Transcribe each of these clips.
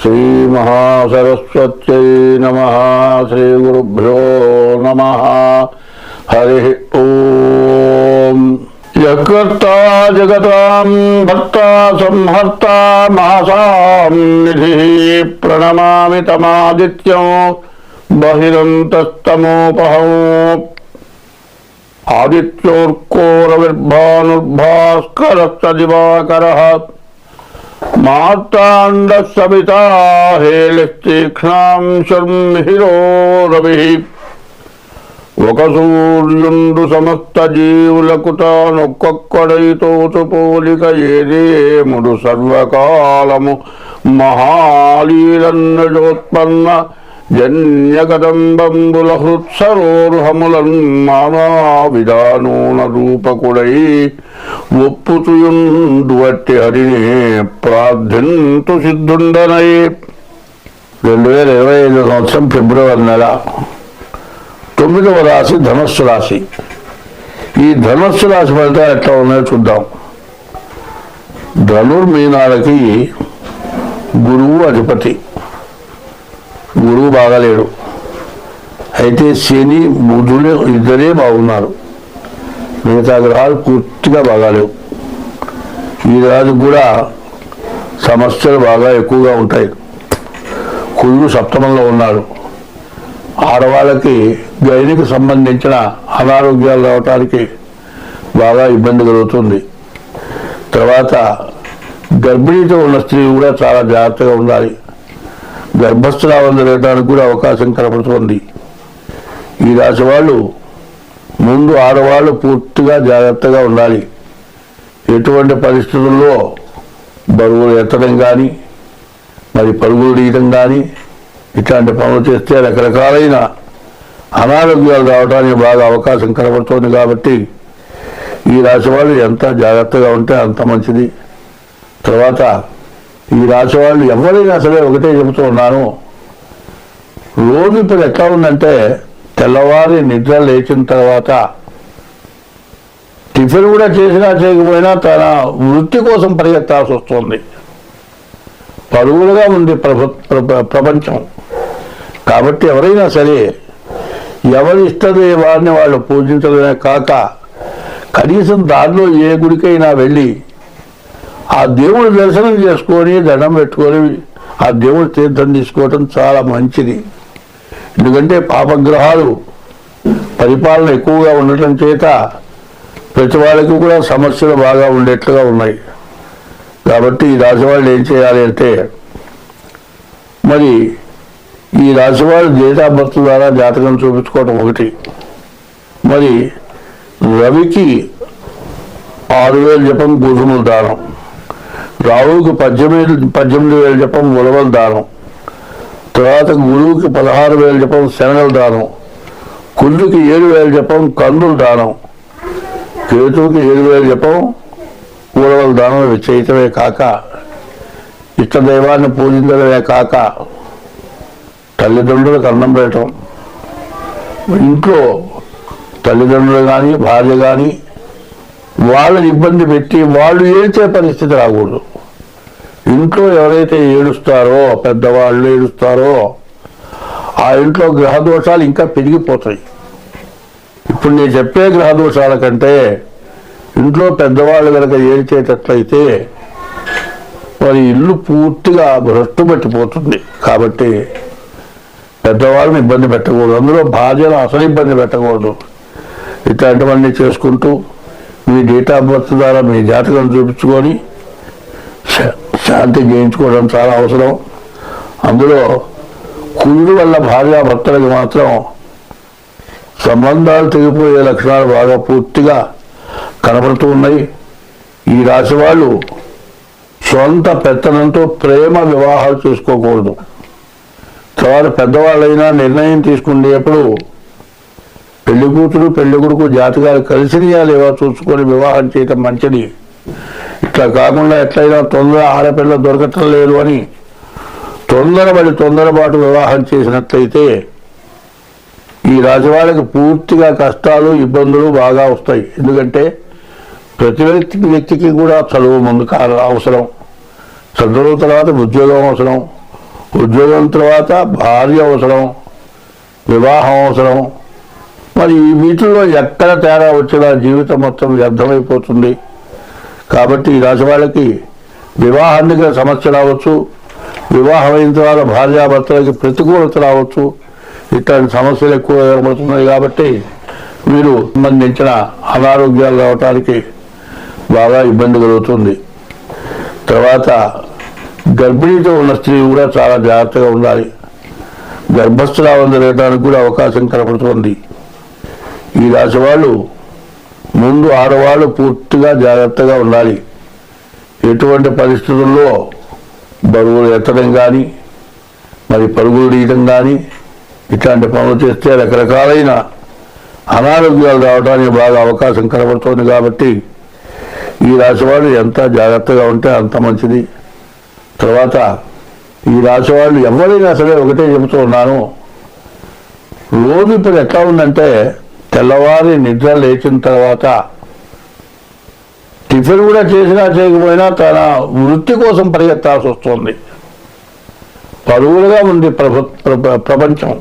श्रीमहासरस्वत्यै नमः। श्रीगुरुभ्यो नमः। हरि ओम। यत्कर्ता जगतां भर्ता संहर्ता महासां निधिः प्रणमामि तमादित्यं बहिरन्तस्तमोपहं। आदित्योर्कोरविर्भानुर्भास्करश्च मार्ताण्डः सविता हेलिस्तीक्ष्णां शर्मिहिरो रविः। ఒక సూర్యుండు సమస్త జీవులకుతానొక్కొక్కడైతోచు పోలిక ఏదేముడు సర్వకాలము మహాలీలన్నజోత్పన్న జన్యకదంబంబుల హృత్సరోర్హములన్ నానా విధానూన రూపకుడై ఒప్పుచుయుండువట్టి హరిని ప్రార్థింతు సిద్ధుండనై. 2025 సంవత్సరం ఫిబ్రవరి నెల 9వ రాశి ధనుస్సు రాశి. ఈ ధనుస్సు రాశి ఫలితాలు ఎట్లా ఉన్నాయో చూద్దాం. ధనుర్మీనాలకి గురువు అధిపతి. గురువు బాగాలేడు. అయితే శని బుధుడు ఇద్దరే బాగున్నారు. మిగతా గ్రహాలు పూర్తిగా బాగాలేవు. ఈ రాజు కూడా సమస్యలు బాగా ఎక్కువగా ఉంటాయి. కుజుడు సప్తమంలో ఉన్నాడు. ఆడవాళ్ళకి గైనికి సంబంధించిన అనారోగ్యాలు రావటానికి బాగా ఇబ్బంది కలుగుతుంది. తర్వాత గర్భిణీతో ఉన్న స్త్రీ కూడా చాలా జాగ్రత్తగా ఉండాలి. గర్భస్రావం జరగడానికి కూడా అవకాశం కనపడుతుంది. ఈ రాశి వాళ్ళు ముందు ఆడవాళ్ళు పూర్తిగా జాగ్రత్తగా ఉండాలి. ఎటువంటి పరిస్థితుల్లో బరువులు ఎత్తడం కానీ మరి పరుగులు తీయడం కానీ ఇట్లాంటి పనులు చేస్తే రకరకాలైన అనారోగ్యాలు రావడానికి బాగా అవకాశం కనబడుతోంది. కాబట్టి ఈ రాశి వాళ్ళు ఎంత జాగ్రత్తగా ఉంటే అంత మంచిది. తర్వాత ఈ రాశి వాళ్ళు ఎవరైనా సరే ఒకటే చెబుతూ ఉన్నాను, రోజు ఇప్పుడు ఎట్లా ఉందంటే తెల్లవారి నిద్ర లేచిన తర్వాత టిఫిన్ కూడా చేసినా చేయకపోయినా తన వృత్తి కోసం పరిగెత్తాల్సి వస్తుంది. పరుగులుగా ఉంది ప్రపంచం. కాబట్టి ఎవరైనా సరే ఎవరి ఇష్టదైవాన్ని వాళ్ళు పూజించడమే కాక కనీసం దారిలో ఏ గుడికైనా వెళ్ళి ఆ దేవుడి దర్శనం చేసుకొని దండం పెట్టుకొని ఆ దేవుడి తీర్థం తీసుకోవటం చాలా మంచిది. ఎందుకంటే పాపగ్రహాలు పరిపాలన ఎక్కువగా ఉండటం చేత ప్రతి వాళ్ళకి కూడా సమస్యలు బాగా ఉండేట్లుగా ఉన్నాయి. కాబట్టి ఈ రాశి వాళ్ళు ఏం చేయాలి అంటే, మరి ఈ రాశి వాళ్ళు డేట్ ఆఫ్ బర్త్ ద్వారా జాతకం చూపించుకోవడం ఒకటి. మరి రవికి 6,000 జపం గోధుమల దానం, రావుకి 18,000 జపం ఉలవల దానం, తర్వాత గురువుకి 16,000 జపం శనగల దానం, కుళ్ళుకి 7,000 జపం కందుల దానం, కేతువుకి 7,000 జపం ఉలవల దానం చేయటమే కాక ఇష్టదైవాన్ని పూజించడమే కాక తల్లిదండ్రులకు అన్నం పెట్టడం. ఇంట్లో తల్లిదండ్రులు కానీ భార్య కానీ వాళ్ళని ఇబ్బంది పెట్టి వాళ్ళు ఏడ్చే పరిస్థితి రాకూడదు. ఇంట్లో ఎవరైతే ఏడుస్తారో పెద్దవాళ్ళు ఏడుస్తారో ఆ ఇంట్లో గ్రహదోషాలు ఇంకా పెరిగిపోతాయి. ఇప్పుడు నేను చెప్పే గ్రహదోషాల కంటే ఇంట్లో పెద్దవాళ్ళు కనుక ఏడ్చేటట్లయితే మరి ఇల్లు పూర్తిగా భ్రష్టు పట్టిపోతుంది. కాబట్టి పెద్దవాళ్ళని ఇబ్బంది పెట్టకూడదు, అందులో భార్యను అసలు ఇబ్బంది పెట్టకూడదు. ఇట్లాంటివన్నీ చేసుకుంటూ మీ డేట్ ఆఫ్ బర్త్ ద్వారా మీ జాతకం చూపించుకొని శాంతి చేయించుకోవడం చాలా అవసరం. అందులో కుజుడు వల్ల భార్యాభర్తలకు మాత్రం సంబంధాలు తెగిపోయే లక్షణాలు బాగా పూర్తిగా కనబడుతూ ఉన్నాయి. ఈ రాశి వాళ్ళు సొంత పెత్తనంతో ప్రేమ వివాహాలు చేసుకోకూడదు. తర్వాత పెద్దవాళ్ళైనా నిర్ణయం తీసుకునేప్పుడు పెళ్లి కూతురు పెళ్లి కొడుకు జాతకాలు కలిసినయా లేవా చూసుకొని వివాహం చేయటం మంచిది. ఇట్లా కాకుండా ఎట్లయినా తొందర ఆడపిల్ల దొరకటం లేదు అని తొందరపాటు వివాహం చేసినట్లయితే ఈ రాశి వాళ్ళకి పూర్తిగా కష్టాలు ఇబ్బందులు బాగా వస్తాయి. ఎందుకంటే ప్రతి వ్యక్తికి కూడా చదువు ముందు అవసరం, చదువు తర్వాత ఉద్యోగం అవసరం, ఉద్యోగం తర్వాత భార్య అవసరం, వివాహం అవసరం. మరి ఈ వీటిల్లో ఎక్కడ తేడా వచ్చినా జీవితం మొత్తం వ్యర్థమైపోతుంది. కాబట్టి ఈ రాశి వాళ్ళకి వివాహానికి సమస్య రావచ్చు, వివాహమైన తర్వాత భార్యాభర్తలకి ప్రతికూలత రావచ్చు. ఇట్లాంటి సమస్యలు ఎక్కువ ఏర్పడుతున్నాయి. కాబట్టి మీరు సంబంధించిన అనారోగ్యాలు రావటానికి బాగా ఇబ్బంది కలుగుతుంది. తర్వాత గర్భిణీతో ఉన్న స్త్రీ కూడా చాలా జాగ్రత్తగా ఉండాలి. గర్భస్రావం జరగడానికి కూడా అవకాశం కనపడుతుంది. ఈ రాశి వాళ్ళు ముందు ఆడవాళ్ళు పూర్తిగా జాగ్రత్తగా ఉండాలి. ఎటువంటి పరిస్థితుల్లో బరువులు ఎత్తడం కానీ, మరి పరుగులు తీయడం కానీ, ఇట్లాంటి పనులు చేస్తే రకరకాలైన అనారోగ్యాలు రావడానికి బాగా అవకాశం కనబడుతుంది. కాబట్టి ఈ రాశి వాళ్ళు ఎంత జాగ్రత్తగా ఉంటే అంత మంచిది. తర్వాత ఈ రాశి వాళ్ళు ఎవరైనా సరే ఒకటే చెబుతూ ఉన్నాను, రోజు ఇప్పుడు ఎట్లా ఉందంటే తెల్లవారి నిద్ర లేచిన తర్వాత టిఫిన్ కూడా చేసినా చేయకపోయినా తన వృత్తి కోసం పరిగెత్తాల్సి వస్తుంది. పరుగులుగా ఉంది ప్రపంచం.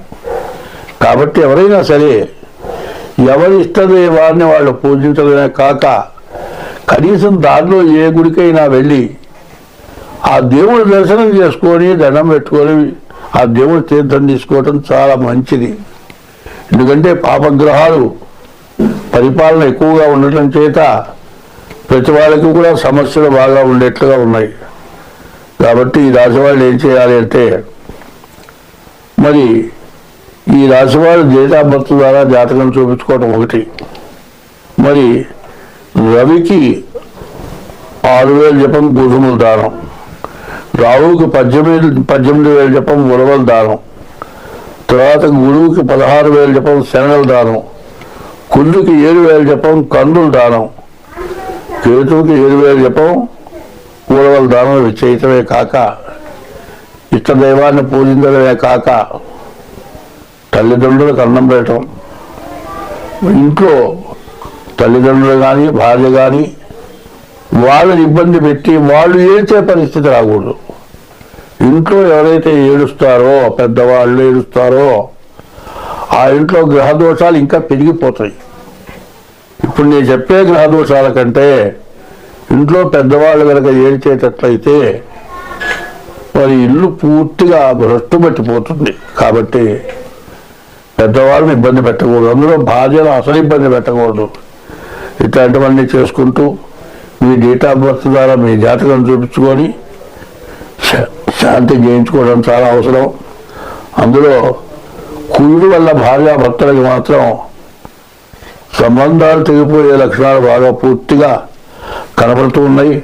కాబట్టి ఎవరైనా సరే ఎవరి ఇష్టమే వారిని వాళ్ళు పూజించడమే కాక కనీసం దారిలో ఏ గుడికైనా వెళ్ళి ఆ దేవుడి దర్శనం చేసుకొని దండం పెట్టుకొని ఆ దేవుడి తీర్థం తీసుకోవటం చాలా మంచిది. ఎందుకంటే పాపగ్రహాలు పరిపాలన ఎక్కువగా ఉండటం చేత ప్రతి వాళ్ళకి కూడా సమస్యలు బాగా ఉండేట్లుగా ఉన్నాయి. కాబట్టి ఈ రాశి వాళ్ళు ఏం చేయాలి అంటే, మరి ఈ రాశి వాళ్ళు డేట్ ఆఫ్ బర్త్ ద్వారా జాతకం చూపించుకోవడం ఒకటి. మరి రవికి 6,000 జపం గోధుమల దానం, రావుకి 18,000 జపం ఉలవల దానం, తర్వాత గురువుకి 16,000 జపం శనగల దానం, కుళ్ళుకి 7,000 జపం కందుల దానం, కేతువుకి 7,000 జపం ఉలవల దానం చేయటమే కాక ఇష్టదైవాన్ని పూజించడమే కాక తల్లిదండ్రులకు అన్నం పెట్టడం, ఇంట్లో తల్లిదండ్రులు కానీ భార్య కానీ వాళ్ళని ఇబ్బంది పెట్టి వాళ్ళు ఏడ్చే పరిస్థితి రాకూడదు. ఇంట్లో ఎవరైతే ఏడుస్తారో, పెద్దవాళ్ళు ఏడుస్తారో ఆ ఇంట్లో గ్రహదోషాలు ఇంకా పెరిగిపోతాయి. ఇప్పుడు నేను చెప్పే గ్రహదోషాల కంటే ఇంట్లో పెద్దవాళ్ళు కనుక ఏడ్చేటట్లయితే మరి ఇల్లు పూర్తిగా భ్రష్టు పట్టిపోతుంది. కాబట్టి పెద్దవాళ్ళని ఇబ్బంది పెట్టకూడదు, అందులో భార్యను అసలు ఇబ్బంది పెట్టకూడదు. ఇట్లాంటివన్నీ చేసుకుంటూ మీ డేట్ ఆఫ్ బర్త్ ద్వారా మీ జాతకం చూపించుకొని శాంతి చేయించుకోవడం చాలా అవసరం. అందులో కుయుడు వల్ల భార్యాభర్తలకు మాత్రం సంబంధాలు తెగిపోయే లక్షణాలు బాగా పూర్తిగా కనబడుతూ ఉన్నాయి.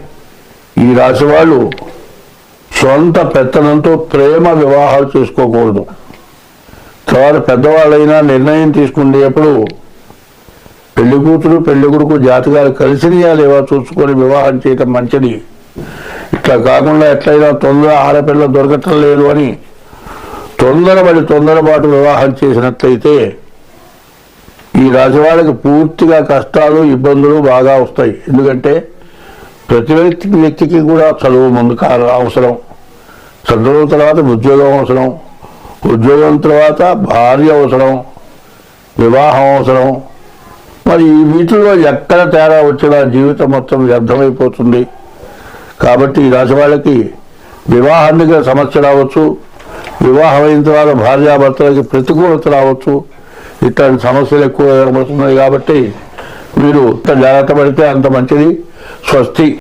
ఈ రాశి వాళ్ళు సొంత పెత్తనంతో ప్రేమ వివాహాలు చేసుకోకూడదు. తర్వాత పెద్దవాళ్ళైనా నిర్ణయం తీసుకునేప్పుడు పెళ్లి కూతురు పెళ్లి కొడుకు జాతకాలు కలిసినయా లేవా చూసుకొని వివాహం చేయటం మంచిది. ఇట్లా కాకుండా ఎట్లయినా తొందర ఆడపిల్ల దొరకటం లేదు అని తొందరపాటు వివాహం చేసినట్లయితే ఈ రాశి వాళ్ళకి పూర్తిగా కష్టాలు ఇబ్బందులు బాగా వస్తాయి. ఎందుకంటే ప్రతి వ్యక్తికి కూడా చదువు ముందు అవసరం, చదువు తర్వాత ఉద్యోగం అవసరం, ఉద్యోగం తర్వాత భార్య అవసరం, వివాహం అవసరం. మరి ఈ వీటిల్లో ఎక్కడ తేడా వచ్చినా జీవితం మొత్తం వ్యర్థమైపోతుంది. కాబట్టి ఈ రాశి వాళ్ళకి వివాహానికి సమస్య రావచ్చు, వివాహమైన తర్వాత భార్యాభర్తలకి ప్రతికూలత రావచ్చు. ఇట్లాంటి సమస్యలు ఎక్కువ ఏర్పడుతున్నాయి. కాబట్టి మీరు జాగ్రత్త పడితే అంత మంచిది. స్వస్తి.